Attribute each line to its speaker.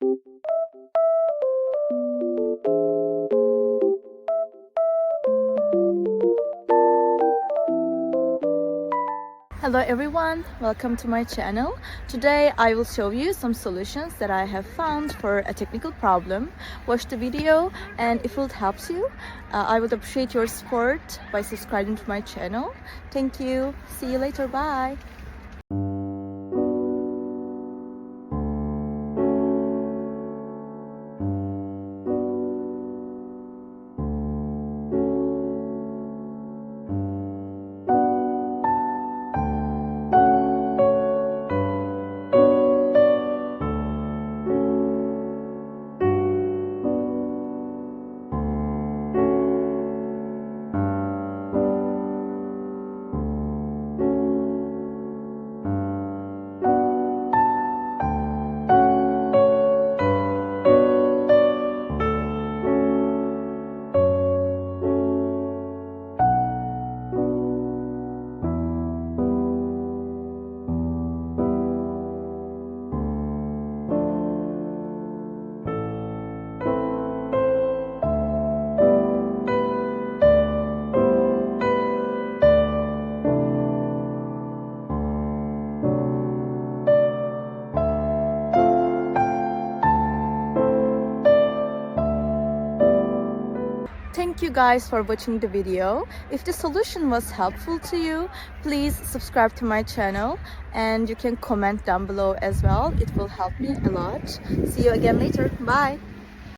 Speaker 1: Hello everyone, welcome to my channel. Today I will show you some solutions that I have found for a technical problem. Watch the video, and if it helps you, I would appreciate your support by subscribing to my channel. Thank you. See you later. Bye. Thank you guys for watching the video. If the solution was helpful to you, please subscribe to my channel, and you can comment down below as well. It will help me a lot. See you again later. Bye.